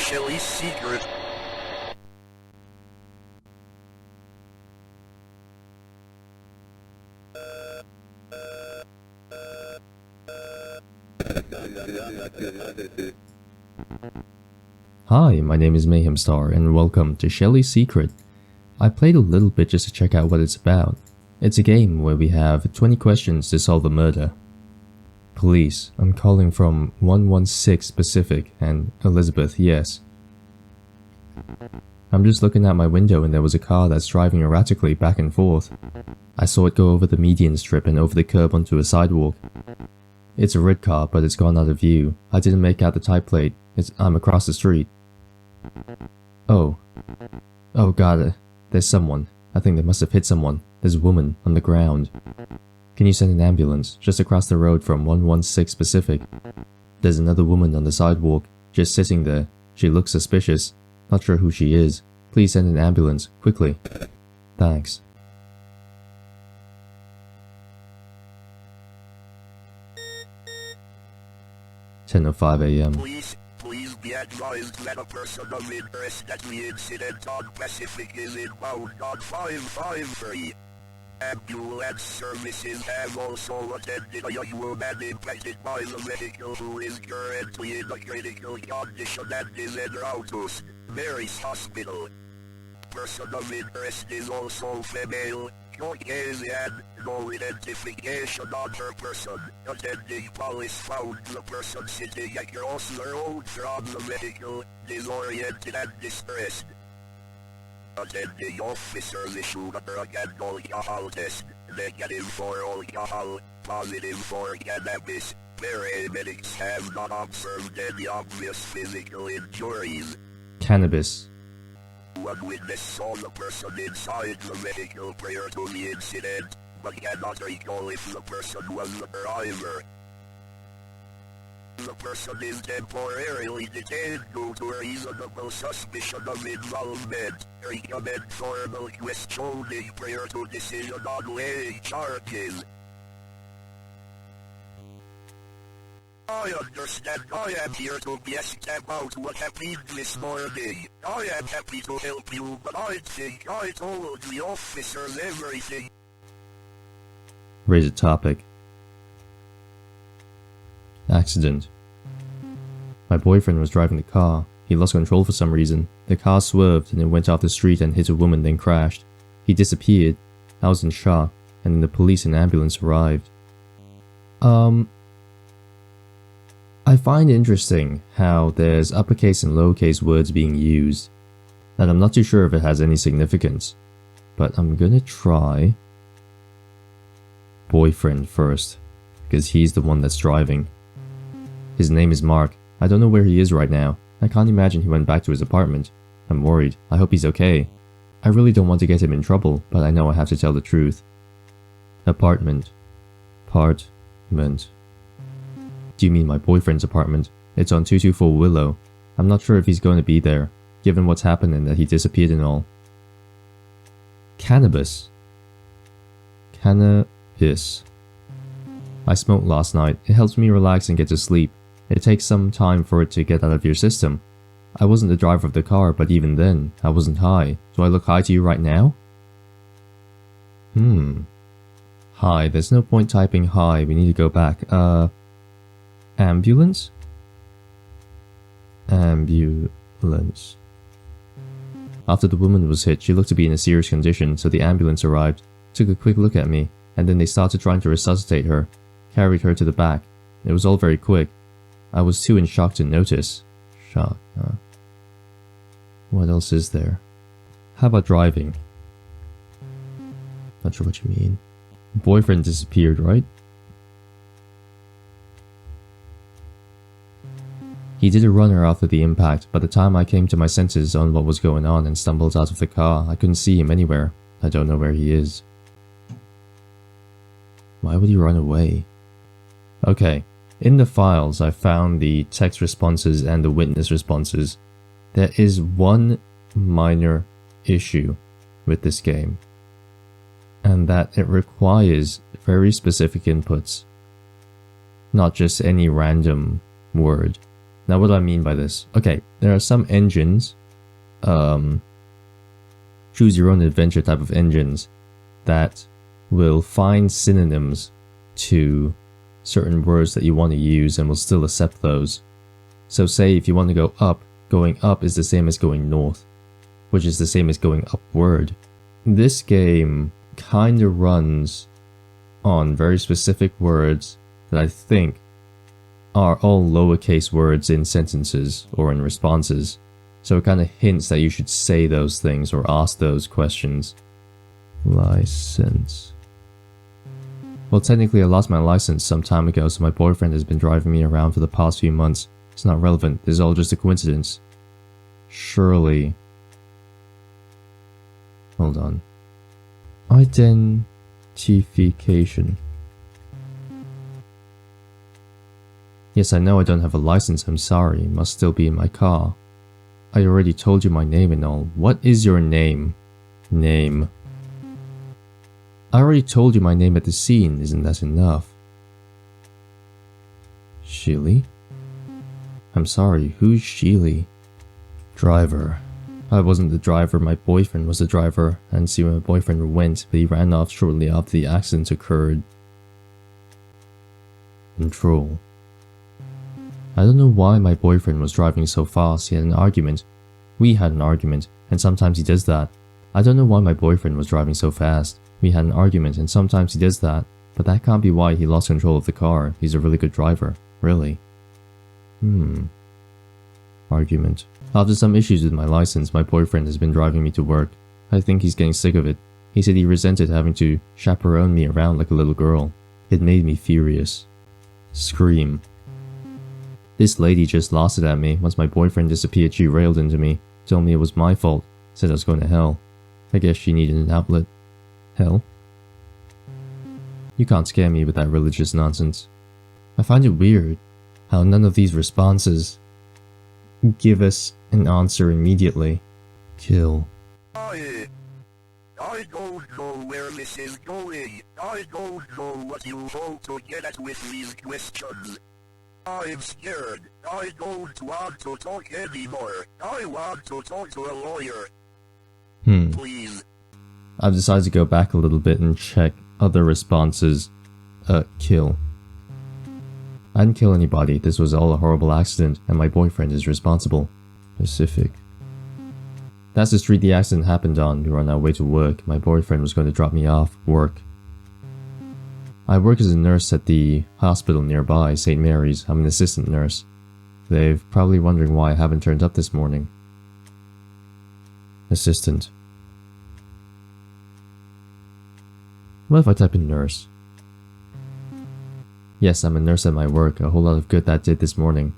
Shellie's secret. Hi, my name is Mayhemstar and welcome to Shellie's Secret. I played a little bit just to check out what it's about. It's a game where we have 20 questions to solve a murder. Police, I'm calling from 116 Pacific and Elizabeth, yes. I'm just looking out my window and there was a car that's driving erratically back and forth. I saw it go over the median strip and over the curb onto a sidewalk. It's a red car, but it's gone out of view. I didn't make out the type plate. I'm across the street. Oh god, there's someone. I think they must have hit someone. There's a woman on the ground. Can you send an ambulance just across the road from 116 Pacific? There's another woman on the sidewalk, just sitting there. She looks suspicious. Not sure who she is. Please send an ambulance, quickly. Thanks. 10:05 a.m. Please be advised that a person of interest at the incident on Pacific is inbound on 553. Ambulance services have also attended a young woman impacted by the vehicle who is currently in a critical condition and is en route to Mary's Hospital. Person of interest is also female, Caucasian, no identification on her person. Attending police found the person sitting across the road from the vehicle, disoriented and distressed. Attending officers issued her an alcohol test, negative for alcohol, positive for cannabis. Paramedics have not observed any obvious physical injuries. Cannabis. One witness saw the person inside the vehicle prior to the incident, but cannot recall if the person was the driver. The person is temporarily detained due to reasonable suspicion of involvement. Recommend formal questioning prior to decision on laying charges. I understand I am here to ask about what happened this morning. I am happy to help you, but I think I told the officers everything. Raise a topic. Accident. My boyfriend was driving the car. He lost control for some reason. The car swerved and it went off the street and hit a woman, then crashed. He disappeared. I was in shock, and then the police and ambulance arrived. I find interesting how there's uppercase and lowercase words being used, and I'm not too sure if it has any significance, but I'm gonna try boyfriend first, because he's the one that's driving. His name is Mark. I don't know where he is right now. I can't imagine he went back to his apartment. I'm worried. I hope he's okay. I really don't want to get him in trouble, but I know I have to tell the truth. Apartment. Partment. Do you mean my boyfriend's apartment? It's on 224 Willow. I'm not sure if he's going to be there, given what's happened and that he disappeared and all. Cannabis. Cannabis. I smoked last night. It helps me relax and get to sleep. It takes some time for it to get out of your system. I wasn't the driver of the car, but even then, I wasn't high. Do I look high to you right now? Hi, there's no point typing hi, we need to go back. Ambulance? Ambulance. After the woman was hit, she looked to be in a serious condition, so the ambulance arrived, took a quick look at me, and then they started trying to resuscitate her, carried her to the back. It was all very quick. I was too in shock to notice. Shock, huh? What else is there? How about driving? Not sure what you mean. Boyfriend disappeared, right? He did a runner after the impact. By the time I came to my senses on what was going on and stumbled out of the car, I couldn't see him anywhere. I don't know where he is. Why would he run away? Okay, in the files I found the text responses and the witness responses. There is one minor issue with this game, and that it requires very specific inputs. Not just any random word. Now what do I mean by this? Okay, there are some engines, choose your own adventure type of engines, that will find synonyms to certain words that you want to use and will still accept those. So say if you want to go up, going up is the same as going north, which is the same as going upward. This game kinda runs on very specific words that I think are all lowercase words in sentences or in responses. So it kinda hints that you should say those things or ask those questions. License. Well, technically I lost my license some time ago, so my boyfriend has been driving me around for the past few months. It's not relevant, this is all just a coincidence. Surely. Hold on. Identification. Yes, I know I don't have a license, I'm sorry, it must still be in my car. I already told you my name and all. What is your name? Name. I already told you my name at the scene, isn't that enough? Shellie? I'm sorry, who's Shellie? Driver. I wasn't the driver, my boyfriend was the driver. I didn't see where my boyfriend went, but he ran off shortly after the accident occurred. Control. I don't know why my boyfriend was driving so fast. He had an argument. We had an argument, and sometimes he does that. I don't know why my boyfriend was driving so fast. We had an argument, and sometimes he does that. But that can't be why he lost control of the car. He's a really good driver. Really. Argument. After some issues with my license, my boyfriend has been driving me to work. I think he's getting sick of it. He said he resented having to chaperone me around like a little girl. It made me furious. Scream. This lady just lost it at me. Once my boyfriend disappeared, she railed into me, told me it was my fault, said I was going to hell. I guess she needed an outlet. Hell? You can't scare me with that religious nonsense. I find it weird how none of these responses give us an answer immediately. Kill. I don't know where this is going. I don't know what you want to get at with these questions. I'm scared. I don't want to talk anymore. I want to talk to a lawyer. Please. I've decided to go back a little bit and check other responses. Kill. I didn't kill anybody. This was all a horrible accident, and my boyfriend is responsible. Pacific. That's the street the accident happened on. We were on our way to work. My boyfriend was going to drop me off. Work. I work as a nurse at the hospital nearby, St. Mary's. I'm an assistant nurse. They're probably wondering why I haven't turned up this morning. Assistant. What if I type in nurse? Yes, I'm a nurse at my work. A whole lot of good that did this morning.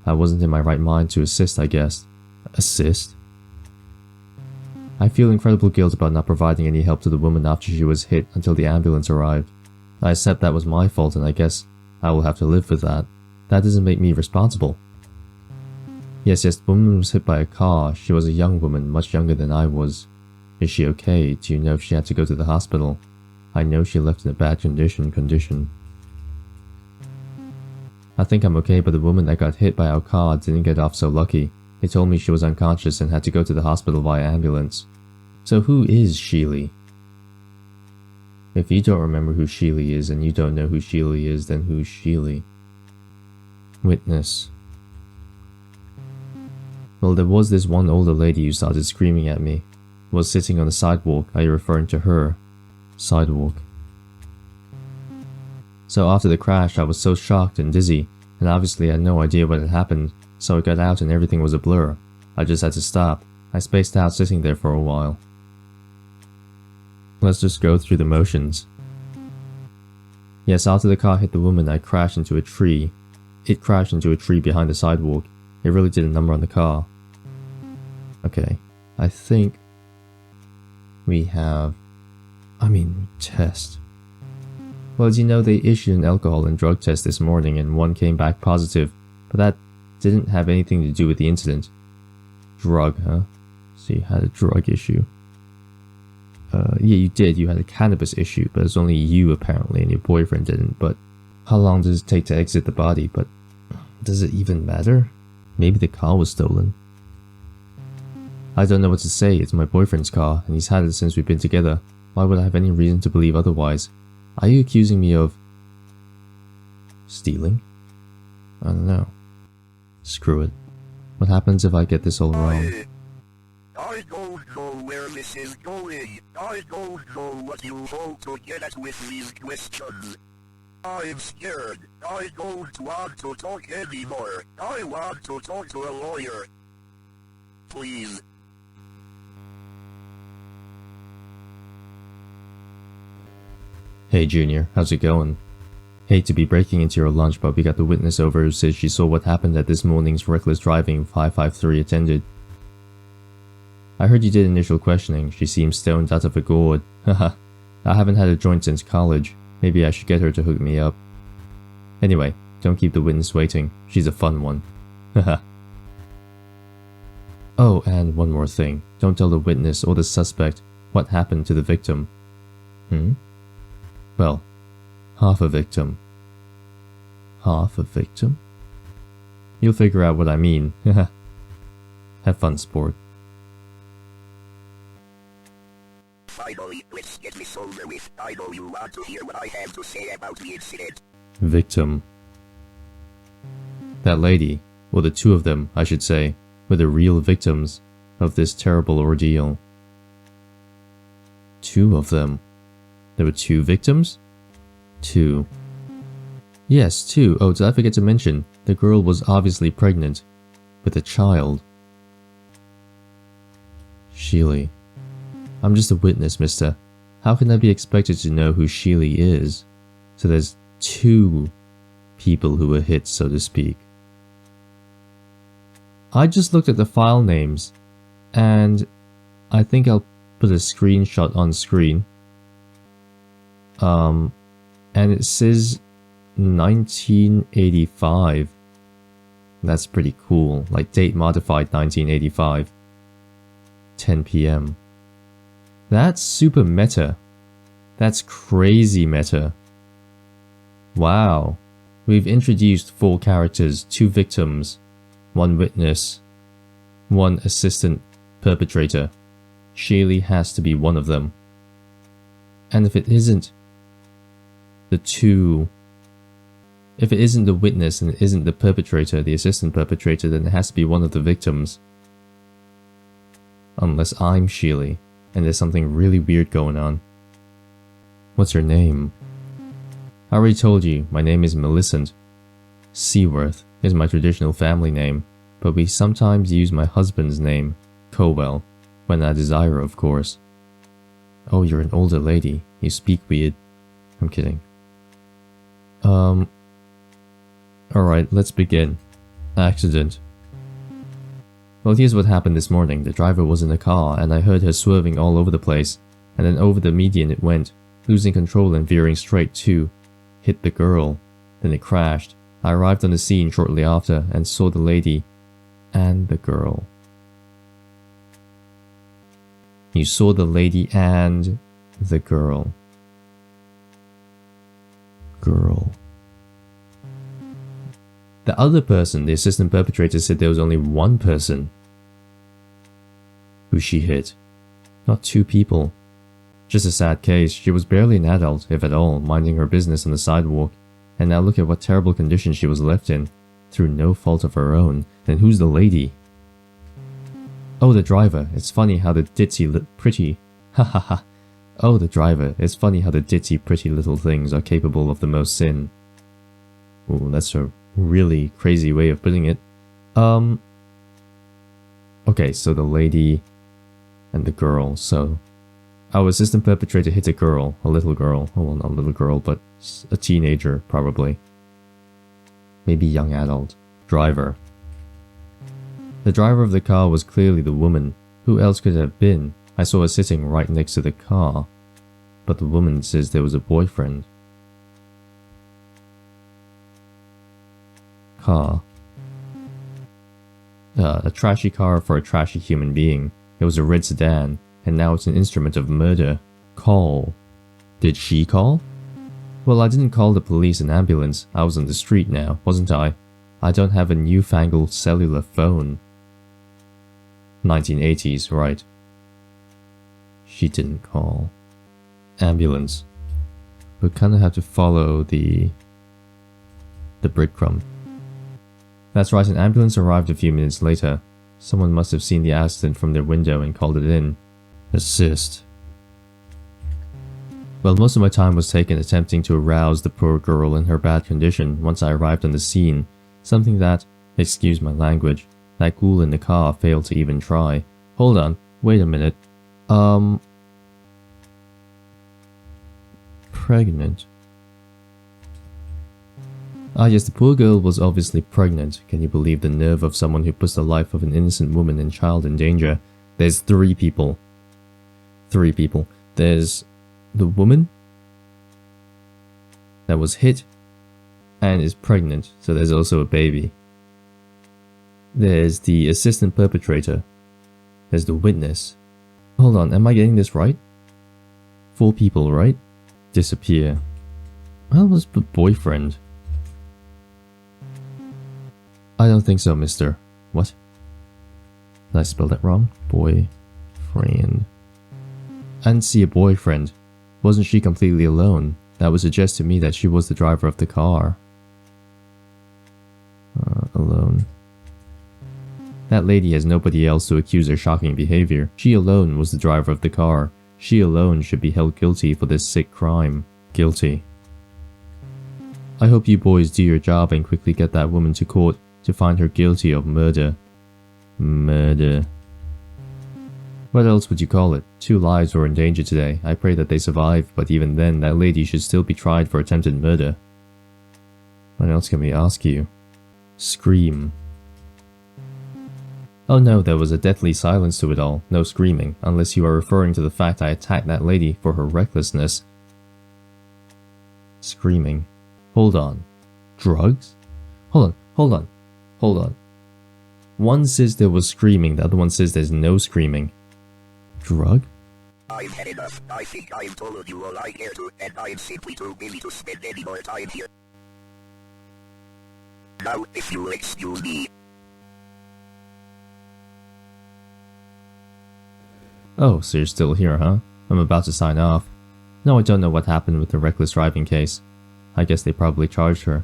I wasn't in my right mind to assist, I guess. Assist? I feel incredible guilt about not providing any help to the woman after she was hit until the ambulance arrived. I accept that was my fault, and I guess I will have to live with that. That doesn't make me responsible. Yes, the woman was hit by a car. She was a young woman, much younger than I was. Is she okay? Do you know if she had to go to the hospital? I know she left in a bad condition. I think I'm okay, but the woman that got hit by our car didn't get off so lucky. They told me she was unconscious and had to go to the hospital via ambulance. So who is Shellie? If you don't remember who Shellie is and you don't know who Shellie is, then who's Shellie? Witness. Well, there was this one older lady who started screaming at me. Was sitting on the sidewalk. Are you referring to her? Sidewalk. So after the crash, I was so shocked and dizzy, and obviously had no idea what had happened, so I got out and everything was a blur. I just had to stop. I spaced out sitting there for a while. Let's just go through the motions. Yes, after the car hit the woman, I crashed into a tree. It crashed into a tree behind the sidewalk. It really did a number on the car. Okay, I think we have... test. Well, as you know, they issued an alcohol and drug test this morning and one came back positive, but that didn't have anything to do with the incident. Drug, huh? So you had a drug issue. Yeah, you did. You had a cannabis issue, but it's only you apparently, and your boyfriend didn't. But how long does it take to exit the body? But does it even matter? Maybe the car was stolen. I don't know what to say. It's my boyfriend's car, and he's had it since we've been together. Why would I have any reason to believe otherwise? Are you accusing me of... stealing? I don't know. Screw it. What happens if I get this all wrong? I don't know where this is going. I don't know what you want to get at with these questions. I'm scared. I don't want to talk anymore. I want to talk to a lawyer. Please. Hey Junior, how's it going? Hate to be breaking into your lunch, but we got the witness over who says she saw what happened at this morning's reckless driving 553 attended. I heard you did initial questioning. She seems stoned out of a gourd. Haha. I haven't had a joint since college. Maybe I should get her to hook me up. Anyway, don't keep the witness waiting. She's a fun one. Haha. Oh, and one more thing. Don't tell the witness or the suspect what happened to the victim. Well, half a victim. Half a victim? You'll figure out what I mean. Have fun, sport. Finally, let's get this over with. I know you want to hear what I have to say about the incident. Victim. That lady, or the two of them, I should say, were the real victims of this terrible ordeal. Two of them. There were two victims? Two. Yes, two. Oh, did I forget to mention, the girl was obviously pregnant with a child. Shellie. I'm just a witness, mister. How can I be expected to know who Shellie is? So there's two people who were hit, so to speak. I just looked at the file names, and I think I'll put a screenshot on screen. And it says 1985. That's pretty cool, like date modified 1985. 10 PM. That's super meta. That's crazy meta. Wow. We've introduced 4 characters, 2 victims, 1 witness, 1 assistant perpetrator. Shellie has to be one of them. And if it isn't the two... If it isn't the witness and it isn't the perpetrator, the assistant perpetrator, then it has to be one of the victims. Unless I'm Shellie, and there's something really weird going on. What's your name? I already told you, my name is Millicent. Seaworth is my traditional family name, but we sometimes use my husband's name, Cowell, when I desire, of course. Oh, you're an older lady. You speak weird. I'm kidding. Alright, let's begin. Accident. Well, here's what happened this morning. The driver was in the car, and I heard her swerving all over the place, and then over the median it went, losing control and veering straight to hit the girl. Then it crashed. I arrived on the scene shortly after, and saw the lady and the girl. You saw the lady and the girl. Girl. The other person, the assistant perpetrator, said there was only one person who she hit, not 2 people. Just a sad case. She was barely an adult, if at all, minding her business on the sidewalk, and now look at what terrible condition she was left in, through no fault of her own. Then who's the lady? Oh, the driver. It's funny how the ditzy pretty... Ha ha ha. Oh, the driver. It's funny how the ditzy pretty little things are capable of the most sin. Ooh, that's a really crazy way of putting it. Okay, so the lady and the girl. So our assistant perpetrator hit a girl, a little girl. Oh, well, not a little girl, but a teenager, probably. Maybe young adult. Driver. The driver of the car was clearly the woman. Who else could it have been? I saw her sitting right next to the car. But the woman says there was a boyfriend. Car. A trashy car for a trashy human being. It was a red sedan, and now it's an instrument of murder. Call. Did she call? Well, I didn't call the police and ambulance. I was on the street now, wasn't I? I don't have a newfangled cellular phone. 1980s, right. She didn't call. Ambulance. We'll kind of have to follow the breadcrumb. That's right, an ambulance arrived a few minutes later. Someone must have seen the accident from their window and called it in. Assist. Well, most of my time was taken attempting to arouse the poor girl in her bad condition once I arrived on the scene, something that, excuse my language, that ghoul in the car failed to even try. Hold on, wait a minute. Pregnant. Ah yes, the poor girl was obviously pregnant. Can you believe the nerve of someone who puts the life of an innocent woman and child in danger? There's 3 people. 3 people. There's the woman that was hit and is pregnant, so there's also a baby. There's the assistant perpetrator. There's the witness. Hold on, am I getting this right? 4 people, right? Disappear. Well, was the boyfriend? I don't think so, mister. What? Did I spell that wrong? Boyfriend. I didn't see a boyfriend. Wasn't she completely alone? That would suggest to me that she was the driver of the car. Alone. That lady has nobody else to accuse her shocking behavior. She alone was the driver of the car. She alone should be held guilty for this sick crime. Guilty. I hope you boys do your job and quickly get that woman to court to find her guilty of murder. Murder. What else would you call it? 2 lives were in danger today. I pray that they survive, but even then, that lady should still be tried for attempted murder. What else can we ask you? Scream. Oh no, there was a deathly silence to it all. No screaming, unless you are referring to the fact I attacked that lady for her recklessness. Screaming. Hold on. Drugs? Hold on. One says there was screaming, the other one says there's no screaming. Drug? I've had enough. I think I've told you all I care to, and I'm simply too busy to spend any more time here. Now, if you'll excuse me. Oh, so you're still here, huh? I'm about to sign off. No, I don't know what happened with the reckless driving case. I guess they probably charged her.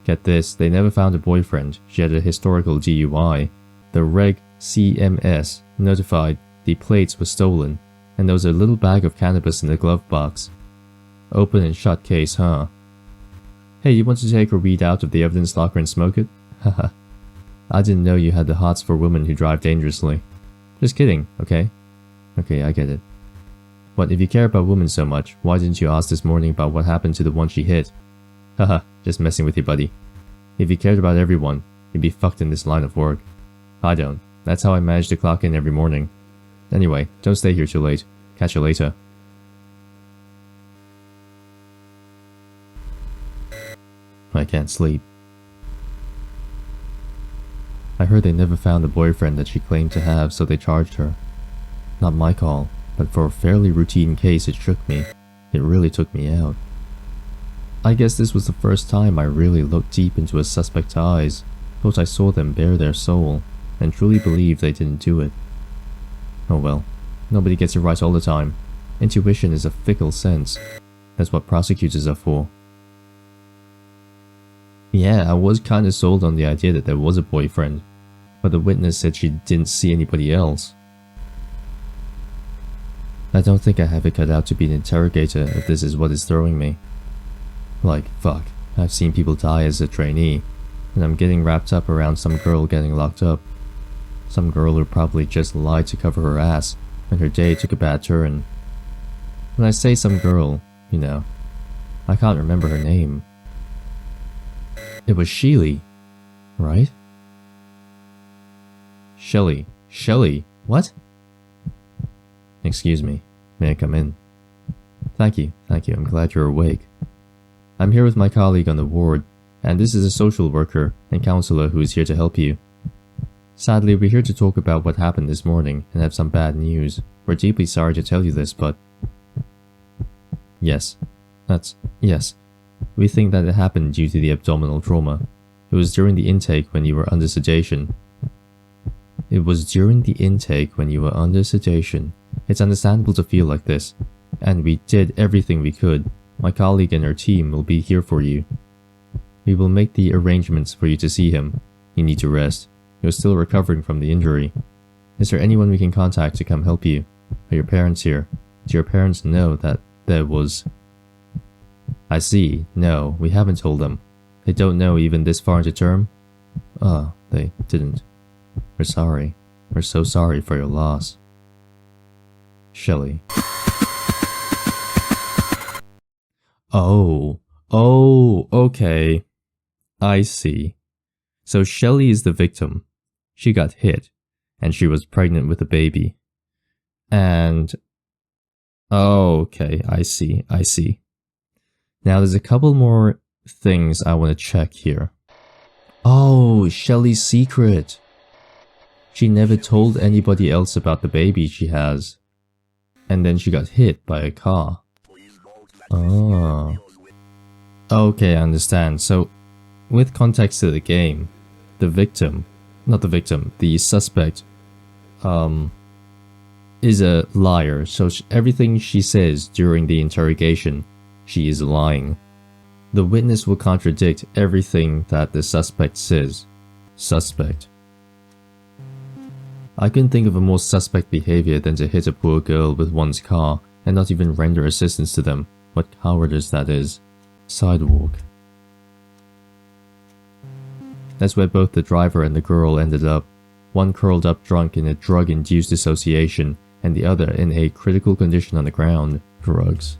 Get this, they never found a boyfriend. She had a historical DUI. The Reg CMS notified the plates were stolen, and there was a little bag of cannabis in the glove box. Open and shut case, huh? Hey, you want to take her weed out of the evidence locker and smoke it? Haha. I didn't know you had the hots for women who drive dangerously. Just kidding, okay? Okay, I get it. But if you care about women so much, why didn't you ask this morning about what happened to the one she hit? Haha, just messing with you, buddy. If you cared about everyone, you'd be fucked in this line of work. I don't. That's how I manage to clock in every morning. Anyway, don't stay here too late. Catch you later. I can't sleep. I heard they never found the boyfriend that she claimed to have, so they charged her. Not my call, but for a fairly routine case it shook me. It really took me out. I guess this was the first time I really looked deep into a suspect's eyes, thought I saw them bare their soul, and truly believed they didn't do it. Oh well, nobody gets it right all the time. Intuition is a fickle sense. That's what prosecutors are for. Yeah, I was kinda sold on the idea that there was a boyfriend, but the witness said she didn't see anybody else. I don't think I have it cut out to be an interrogator if this is what is throwing me. Like, fuck, I've seen people die as a trainee, and I'm getting wrapped up around some girl getting locked up. Some girl who probably just lied to cover her ass, and her day took a bad turn. When I say some girl, you know, I can't remember her name. It was Shellie, right? Shellie. Shellie? What? Excuse me, may I come in? Thank you, I'm glad you're awake. I'm here with my colleague on the ward, and this is a social worker and counselor who is here to help you. Sadly, we're here to talk about what happened this morning and have some bad news. We're deeply sorry to tell you this, but... Yes. We think that it happened due to the abdominal trauma. It was during the intake when you were under sedation. It was during the intake when you were under sedation. It's understandable to feel like this, and we did everything we could. My colleague and her team will be here for you. We will make the arrangements for you to see him. You need to rest. You're still recovering from the injury. Is there anyone we can contact to come help you? Are your parents here? Do your parents know that there was... I see. No, we haven't told them. They don't know even this far into term? Oh, they didn't. We're sorry. We're so sorry for your loss. Shellie. Oh, okay. I see. So Shellie is the victim. She got hit, and she was pregnant with a baby. And... oh, okay, I see. Now there's a couple more things I want to check here. Oh, Shellie's secret. She never told anybody else about the baby she has. And then she got hit by a car. Oh. Okay, I understand. So, with context to the game, the suspect, is a liar. So everything she says during the interrogation, she is lying. The witness will contradict everything that the suspect says. Suspect. I couldn't think of a more suspect behavior than to hit a poor girl with one's car and not even render assistance to them. What cowardice that is. Sidewalk. That's where both the driver and the girl ended up. One curled up drunk in a drug-induced dissociation, and the other in a critical condition on the ground. Drugs.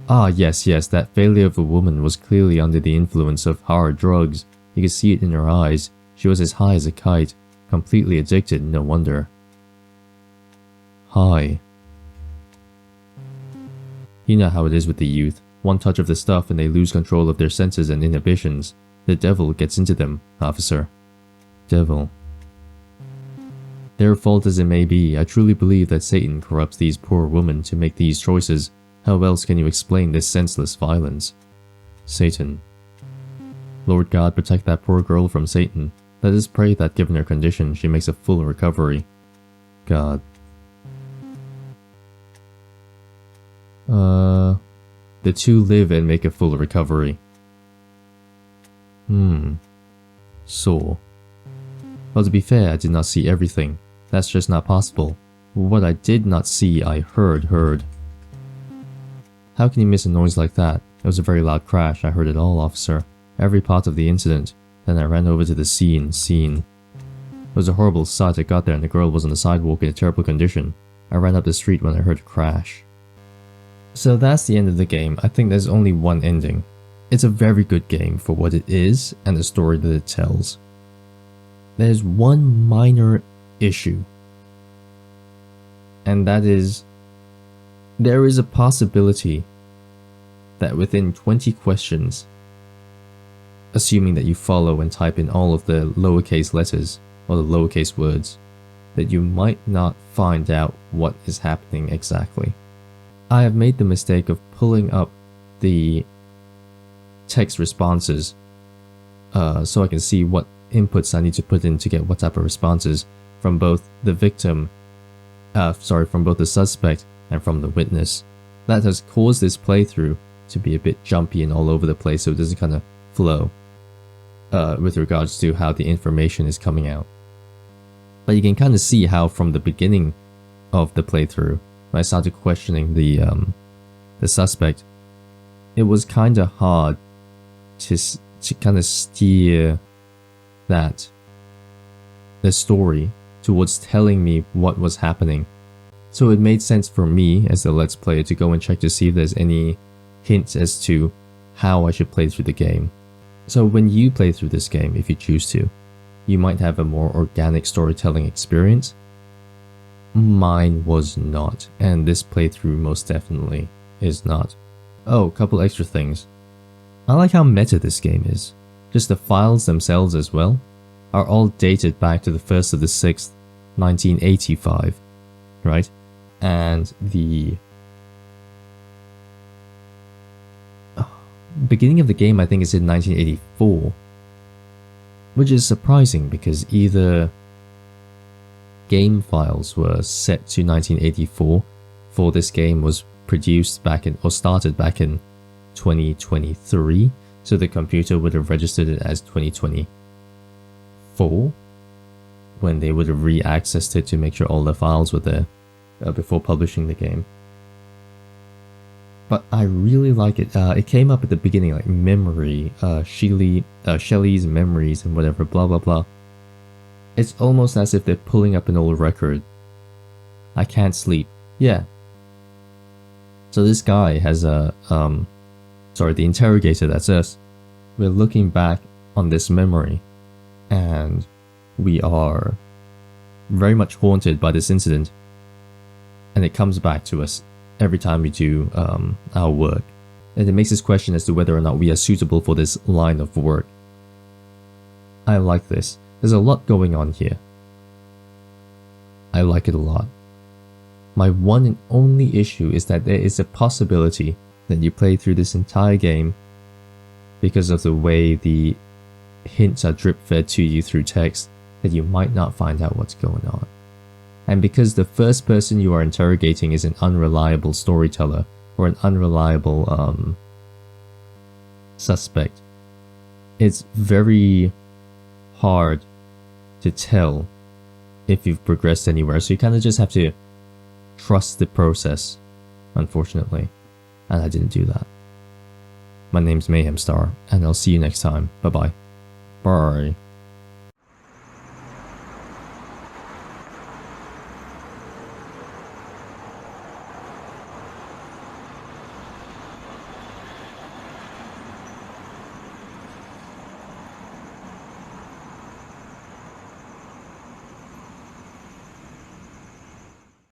Ah, yes, that failure of a woman was clearly under the influence of hard drugs. You could see it in her eyes. She was as high as a kite. Completely addicted, no wonder. High. You know how it is with the youth. One touch of the stuff and they lose control of their senses and inhibitions. The devil gets into them, officer. Devil. Their fault as it may be, I truly believe that Satan corrupts these poor women to make these choices. How else can you explain this senseless violence? Satan. Lord God, protect that poor girl from Satan. Let us pray that given her condition, she makes a full recovery. God. The two live and make a full recovery. So. Well, to be fair, I did not see everything. That's just not possible. What I did not see, I heard. How can you miss a noise like that? It was a very loud crash. I heard it all, officer. Every part of the incident. Then I ran over to the scene. It was a horrible sight. I got there and the girl was on the sidewalk in a terrible condition. I ran up the street when I heard a crash. So that's the end of the game. I think there's only one ending. It's a very good game for what it is and the story that it tells. There's one minor issue. And that is, there is a possibility that within 20 questions, assuming that you follow and type in all of the lowercase letters or the lowercase words, that you might not find out what is happening exactly. I have made the mistake of pulling up the text responses so I can see what inputs I need to put in to get what type of responses from both the victim, from both the suspect and from the witness. That has caused this playthrough to be a bit jumpy and all over the place, so it doesn't kind of flow with regards to how the information is coming out. But you can kind of see how from the beginning of the playthrough, when I started questioning the suspect, it was kind of hard to kind of steer the story towards telling me what was happening. So it made sense for me as the Let's Player to go and check to see if there's any hints as to how I should play through the game. So when you play through this game, if you choose to, you might have a more organic storytelling experience. Mine was not, and this playthrough most definitely is not. Oh, couple extra things. I like how meta this game is. Just the files themselves as well are all dated back to the 1st of the 6th, 1985, right? And beginning of the game I think is in 1984, which is surprising because either game files were set to 1984 for this game was produced back in or started back in 2023, so the computer would have registered it as 2024 when they would have re-accessed it to make sure all the files were there before publishing the game. But I really like it. It came up at the beginning, like memory, Shelley's memories and whatever, blah blah blah. It's almost as if they're pulling up an old record. I can't sleep. Yeah. So this guy has a, the interrogator, that's us. We're looking back on this memory and we are very much haunted by this incident. And it comes back to us every time we do our work. And it makes us question as to whether or not we are suitable for this line of work. I like this. There's a lot going on here. I like it a lot. My one and only issue is that there is a possibility that you play through this entire game because of the way the hints are drip-fed to you through text that you might not find out what's going on. And because the first person you are interrogating is an unreliable storyteller or an unreliable suspect, it's very hard to tell if you've progressed anywhere. So you kind of just have to trust the process, unfortunately. And I didn't do that. My name's Mayhemstar, and I'll see you next time. Bye-bye. Bye.